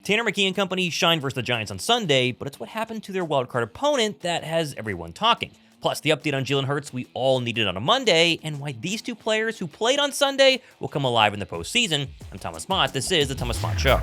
Tanner McKee and company shined versus the Giants on Sunday, but it's what happened to their wildcard opponent that has everyone talking. Plus, the update on Jalen Hurts we all needed on a Monday, and why these two players who played on Sunday will come alive in the postseason. I'm Thomas Mott. This is the Thomas Mott Show.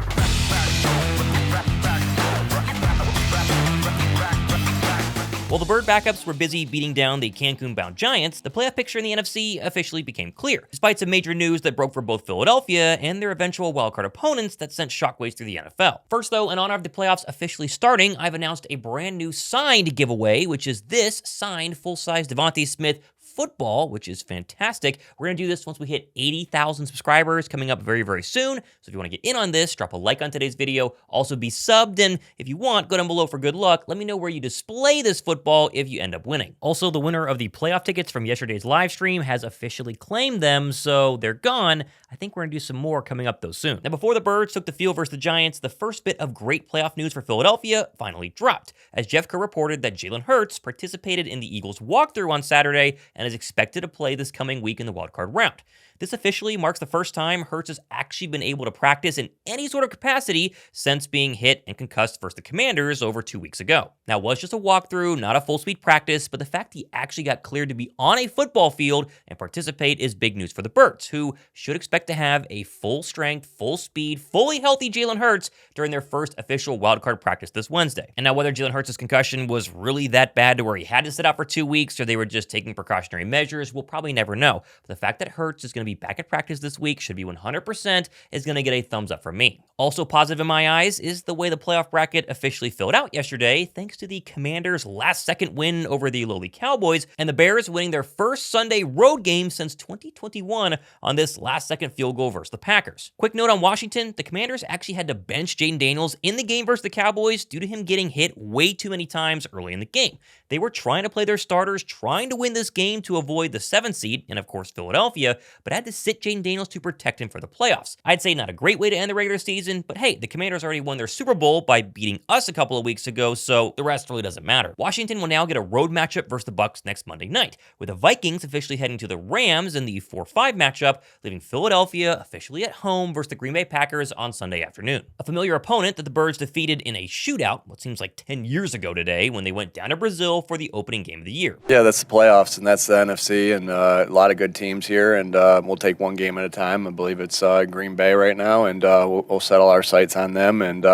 While the Bird backups were busy beating down the Cancun-bound Giants, the playoff picture in the NFC officially became clear, despite some major news that broke for both Philadelphia and their eventual wildcard opponents that sent shockwaves through the NFL. First, though, in honor of the playoffs officially starting, I've announced a brand new signed giveaway, which is this signed full-size Devontae Smith football, which is fantastic. We're going to do this once we hit 80,000 subscribers coming up very, very soon. So if you want to get in on this, drop a like on today's video. Also be subbed, and if you want, go down below for good luck. Let me know where you display this football if you end up winning. Also, the winner of the playoff tickets from yesterday's live stream has officially claimed them, so they're gone. I think we're going to do some more coming up, though, soon. Now, before the Birds took the field versus the Giants, the first bit of great playoff news for Philadelphia finally dropped, as Jeff Kerr reported that Jalen Hurts participated in the Eagles walkthrough on Saturday and is expected to play this coming week in the wildcard round. This officially marks the first time Hurts has actually been able to practice in any sort of capacity since being hit and concussed versus the Commanders over 2 weeks ago. Now, it was just a walkthrough, not a full-speed practice, but the fact he actually got cleared to be on a football field and participate is big news for the Birds, who should expect to have a full-strength, full-speed, fully healthy Jalen Hurts during their first official wildcard practice this Wednesday. And now, whether Jalen Hurts' concussion was really that bad to where he had to sit out for 2 weeks or they were just taking precautionary measures, we'll probably never know. But the fact that Hurts is going to be back at practice this week should be 100% is going to get a thumbs up from me. Also positive in my eyes is the way the playoff bracket officially filled out yesterday, thanks to the Commanders' last-second win over the lowly Cowboys, and the Bears winning their first Sunday road game since 2021 on this last-second field goal versus the Packers. Quick note on Washington, the Commanders actually had to bench Jaden Daniels in the game versus the Cowboys due to him getting hit way too many times early in the game. They were trying to play their starters, trying to win this game to avoid the 7th seed, and of course Philadelphia, but had to sit Jaden Daniels to protect him for the playoffs. I'd say not a great way to end the regular season, but hey, the Commanders already won their Super Bowl by beating us a couple of weeks ago, so the rest really doesn't matter. Washington will now get a road matchup versus the Bucs next Monday night, with the Vikings officially heading to the Rams in the 4-5 matchup, leaving Philadelphia officially at home versus the Green Bay Packers on Sunday afternoon. A familiar opponent that the Birds defeated in a shootout, what seems like 10 years ago today, when they went down to Brazil for the opening game of the year. Yeah, that's the playoffs, and that's the NFC, and a lot of good teams here, and we'll take one game at a time. I believe it's Green Bay right now, and we'll settle our sights on them, and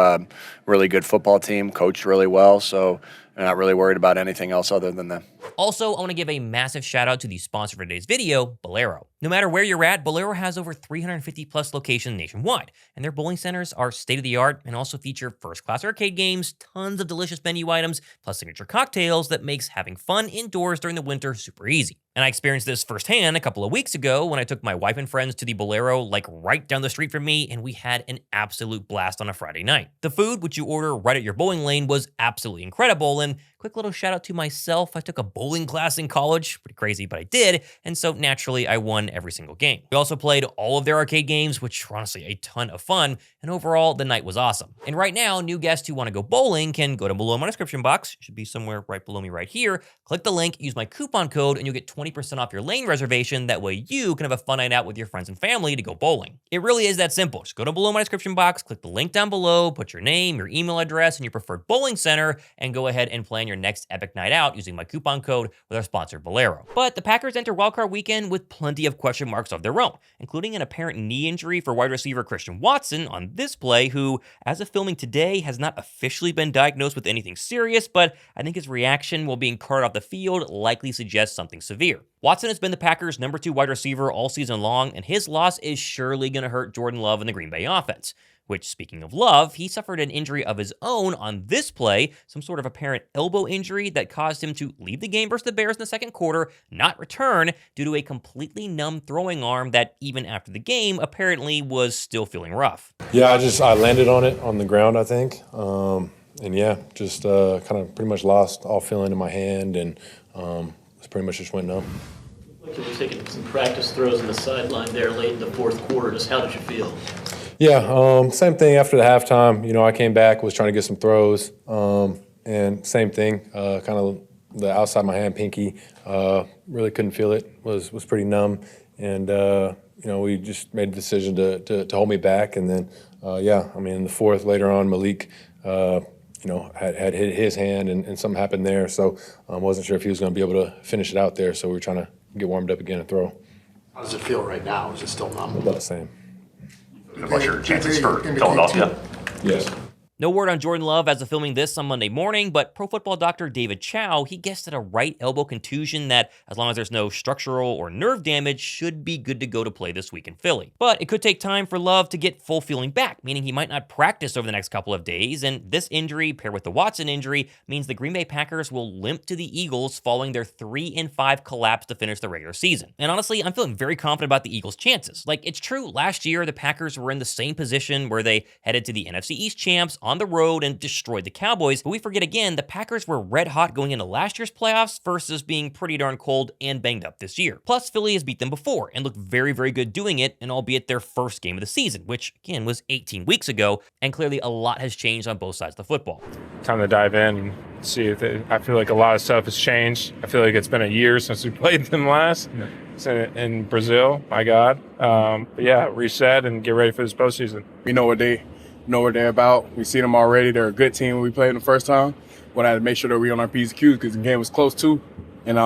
really good football team, coached really well, so I'm not really worried about anything else other than them. Also, I want to give a massive shout out to the sponsor for today's video, Bolero. No matter where you're at, Bolero has over 350 plus locations nationwide, and their bowling centers are state-of-the-art and also feature first-class arcade games, tons of delicious menu items, plus signature cocktails that makes having fun indoors during the winter super easy. And I experienced this firsthand a couple of weeks ago when I took my wife and friends to the Bolero like right down the street from me, and we had an absolute blast on a Friday night. The food, which you order right at your bowling lane, was absolutely incredible, and quick little shout out to myself. I took a bowling class in college, pretty crazy, but I did, and so naturally I won every single game. We also played all of their arcade games, which were honestly a ton of fun, and overall the night was awesome. And right now, new guests who want to go bowling can go down below in my description box, should be somewhere right below me right here, click the link, use my coupon code, and you'll get 20% off your lane reservation. That way you can have a fun night out with your friends and family to go bowling. It really is that simple. Just go down below in my description box, click the link down below, put your name, your email address, and your preferred bowling center, and go ahead and plan your next epic night out using my coupon code with our sponsor, Bolero. But the Packers enter wildcard weekend with plenty of question marks of their own, including an apparent knee injury for wide receiver Christian Watson on this play, who, as of filming today, has not officially been diagnosed with anything serious, but I think his reaction while being carted off the field likely suggests something severe. Watson has been the Packers' number 2 wide receiver all season long, and his loss is surely going to hurt Jordan Love in the Green Bay offense. Which, speaking of Love, he suffered an injury of his own on this play, some sort of apparent elbow injury that caused him to leave the game versus the Bears in the second quarter, not return, due to a completely numb throwing arm that, even after the game, apparently was still feeling rough. Yeah, I landed on it on the ground, I think. And yeah, just kind of pretty much lost all feeling in my hand, and it's pretty much just went numb. Like you were taking some practice throws in the sideline there late in the fourth quarter. Just how did you feel? Yeah, same thing after the halftime. You know, I came back, was trying to get some throws, and same thing, kind of the outside my hand, pinky, really couldn't feel it, was pretty numb. And, we just made a decision to hold me back. And then, in the fourth, later on, Malik, had hit his hand and something happened there. So I wasn't sure if he was going to be able to finish it out there. So we were trying to get warmed up again and throw. How does it feel right now? Is it still numb? About the same. What's your chances for Philadelphia? Yes. No word on Jordan Love as of filming this on Monday morning, but Pro Football doctor David Chow, he guessed at a right elbow contusion that, as long as there's no structural or nerve damage, should be good to go to play this week in Philly. But it could take time for Love to get full feeling back, meaning he might not practice over the next couple of days, and this injury, paired with the Watson injury, means the Green Bay Packers will limp to the Eagles following their 3-5 collapse to finish the regular season. And honestly, I'm feeling very confident about the Eagles' chances. Like, it's true, last year the Packers were in the same position where they headed to the NFC East champs on the road and destroyed the Cowboys, but we forget again, the Packers were red hot going into last year's playoffs versus being pretty darn cold and banged up this year. Plus, Philly has beat them before and looked very, very good doing it, and albeit their first game of the season, which again was 18 weeks ago, and clearly a lot has changed on both sides of the football. Time to dive in and see if I feel like a lot of stuff has changed. I feel like it's been a year since we played them last in Brazil, my God. Reset and get ready for this postseason. We know what they're about. We see them already. They're a good team when we played them the first time. We had to make sure that we're on our P's and Q's because the game was close too. And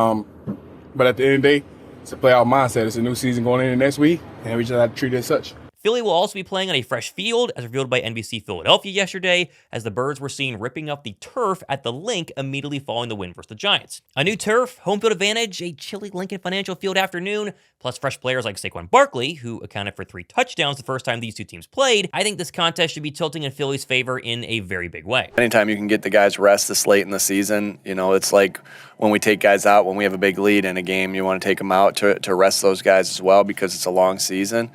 but at the end of the day, it's a playoff mindset. It's a new season going into next week, and we just have to treat it as such. Philly will also be playing on a fresh field, as revealed by NBC Philadelphia yesterday, as the Birds were seen ripping up the turf at the Link immediately following the win versus the Giants. A new turf, home field advantage, a chilly Lincoln Financial Field afternoon, plus fresh players like Saquon Barkley, who accounted for 3 touchdowns the first time these two teams played. I think this contest should be tilting in Philly's favor in a very big way. Anytime you can get the guys rest this late in the season, it's like when we take guys out, when we have a big lead in a game, you want to take them out to rest those guys as well because it's a long season.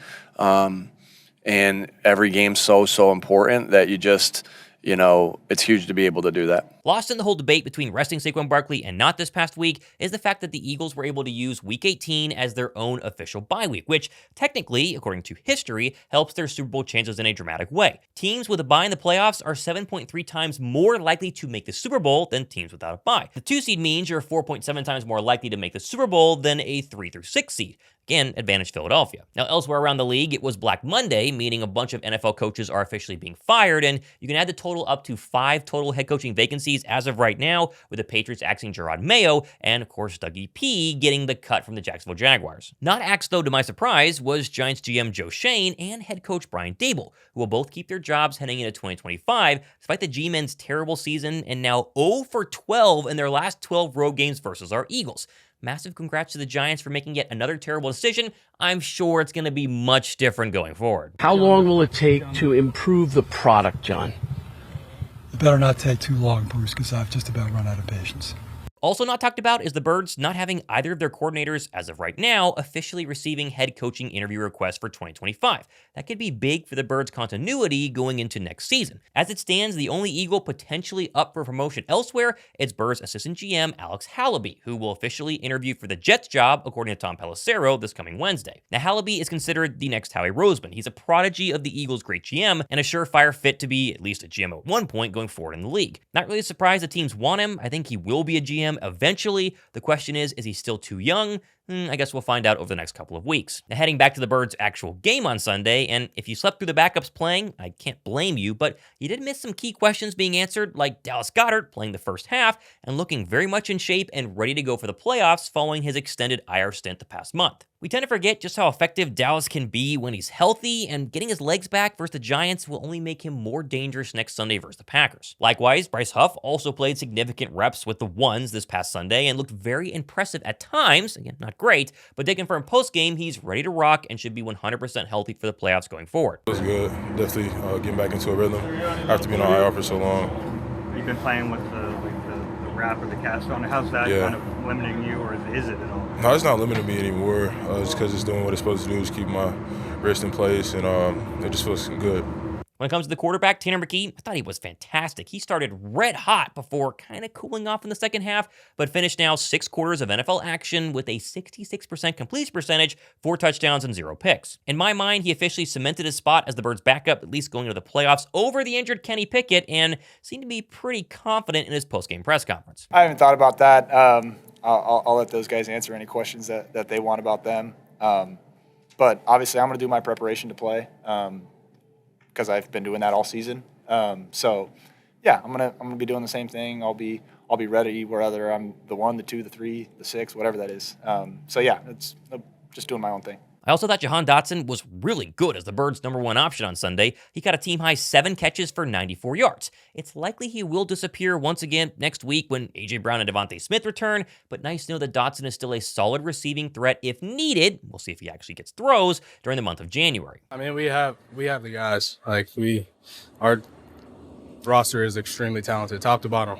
And every game's so important that you just, it's huge to be able to do that. Lost in the whole debate between resting Saquon Barkley and not this past week is the fact that the Eagles were able to use Week 18 as their own official bye week, which technically, according to history, helps their Super Bowl chances in a dramatic way. Teams with a bye in the playoffs are 7.3 times more likely to make the Super Bowl than teams without a bye. The 2 seed means you're 4.7 times more likely to make the Super Bowl than a 3 through 6 seed. Again, advantage Philadelphia. Now, elsewhere around the league, it was Black Monday, meaning a bunch of NFL coaches are officially being fired, and you can add the total up to 5 total head coaching vacancies as of right now, with the Patriots axing Gerard Mayo, and of course Dougie P getting the cut from the Jacksonville Jaguars. Not axed, though, to my surprise, was Giants GM Joe Schoen and head coach Brian Daboll, who will both keep their jobs heading into 2025, despite the G-Men's terrible season and now 0-for-12 in their last 12 road games versus our Eagles. Massive congrats to the Giants for making yet another terrible decision. I'm sure it's going to be much different going forward. How long will it take to improve the product, John? It better not take too long, Bruce, because I've just about run out of patience. Also not talked about is the Birds not having either of their coordinators, as of right now, officially receiving head coaching interview requests for 2025. That could be big for the Birds' continuity going into next season. As it stands, the only Eagle potentially up for promotion elsewhere is Birds' assistant GM Alex Hallaby, who will officially interview for the Jets job, according to Tom Pelissero, this coming Wednesday. Now, Hallaby is considered the next Howie Roseman. He's a prodigy of the Eagles' great GM and a surefire fit to be at least a GM at one point going forward in the league. Not really surprised the teams want him. I think he will be a GM eventually. The question is he still too young? I guess we'll find out over the next couple of weeks. Now, heading back to the Birds' actual game on Sunday, and if you slept through the backups playing, I can't blame you, but you did miss some key questions being answered, like Dallas Goedert playing the first half and looking very much in shape and ready to go for the playoffs following his extended IR stint the past month. We tend to forget just how effective Dallas can be when he's healthy, and getting his legs back versus the Giants will only make him more dangerous next Sunday versus the Packers. Likewise, Bryce Huff also played significant reps with the ones this past Sunday and looked very impressive at times. Again, not great, but they confirmed post-game he's ready to rock and should be 100% healthy for the playoffs going forward. It was good. Definitely getting back into a rhythm after being on IR for so long. You've been playing with the wrap or the cast on. How's that kind of limiting you, or is it at all? No, it's not limiting me anymore. It's because it's doing what it's supposed to do, is keep my wrist in place, and it just feels good. When it comes to the quarterback, Tanner McKee, I thought he was fantastic. He started red hot before kind of cooling off in the second half, but finished now 6 quarters of NFL action with a 66% completion percentage, 4 touchdowns, and 0 picks. In my mind, he officially cemented his spot as the Birds' backup, at least going into the playoffs, over the injured Kenny Pickett, and seemed to be pretty confident in his post-game press conference. I haven't thought about that. I'll let those guys answer any questions that they want about them. But But obviously, I'm going to do my preparation to play because I've been doing that all season. So, yeah, I'm gonna be doing the same thing. I'll be ready whether I'm the 1, the 2, the 3, the 6, whatever that is. So yeah, it's just doing my own thing. I also thought Jahan Dotson was really good as the Birds' #1 option on Sunday. He got a team-high 7 catches for 94 yards. It's likely he will disappear once again next week when A.J. Brown and Devontae Smith return, but nice to know that Dotson is still a solid receiving threat if needed. We'll see if he actually gets throws during the month of January. I mean, we have the guys. Like, our roster is extremely talented, top to bottom.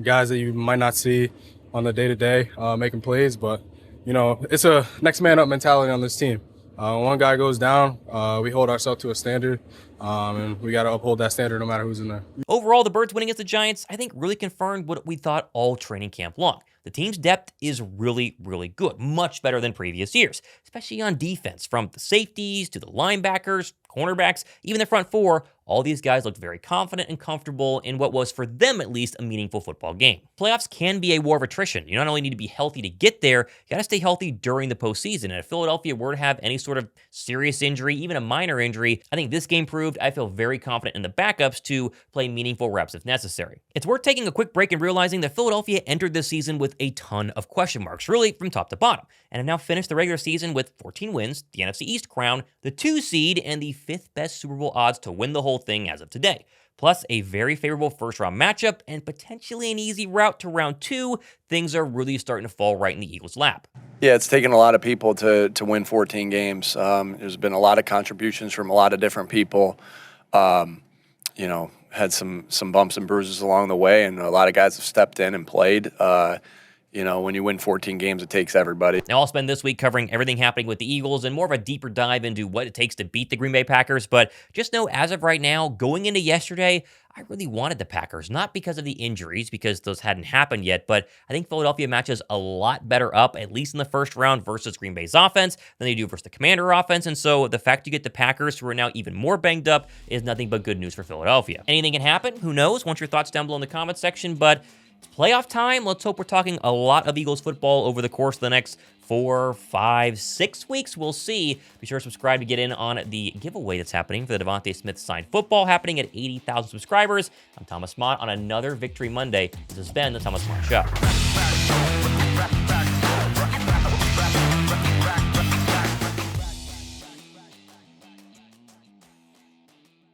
Guys that you might not see on the day-to-day making plays, but you know, it's a next man up mentality on this team. One guy goes down, we hold ourselves to a standard, and we got to uphold that standard no matter who's in there. Overall, the Birds winning against the Giants, I think, really confirmed what we thought all training camp long. The team's depth is really, really good, much better than previous years, especially on defense, from the safeties to the linebackers, cornerbacks, even the front four. All these guys looked very confident and comfortable in what was, for them at least, a meaningful football game. Playoffs can be a war of attrition. You not only need to be healthy to get there, you got to stay healthy during the postseason. And if Philadelphia were to have any sort of serious injury, even a minor injury, I think this game proved I feel very confident in the backups to play meaningful reps if necessary. It's worth taking a quick break and realizing that Philadelphia entered this season with a ton of question marks, really from top to bottom, and have now finished the regular season with 14 wins, the NFC East crown, the 2 seed, and the 5th best Super Bowl odds to win the whole thing as of today. Plus a very favorable first-round matchup and potentially an easy route to round 2. Things are really starting to fall right in the Eagles' lap. Yeah, it's taken a lot of people to win 14 games. There's been a lot of contributions from a lot of different people. You know, had some bumps and bruises along the way, and a lot of guys have stepped in and played. You know, when you win 14 games, it takes everybody. Now, I'll spend this week covering everything happening with the Eagles and more of a deeper dive into what it takes to beat the Green Bay Packers. But just know, as of right now, going into yesterday, I really wanted the Packers, not because of the injuries, because those hadn't happened yet, but I think Philadelphia matches a lot better up, at least in the first round, versus Green Bay's offense than they do versus the Commander offense. And so the fact you get the Packers, who are now even more banged up, is nothing but good news for Philadelphia. Anything can happen. Who knows? Want your thoughts down below in the comments section, but it's playoff time. Let's hope we're talking a lot of Eagles football over the course of the next 4, 5, 6 weeks. We'll see. Be sure to subscribe to get in on the giveaway that's happening for the Devontae Smith signed football, happening at 80,000 subscribers. I'm Thomas Mott on another Victory Monday. This has been the Thomas Mott Show.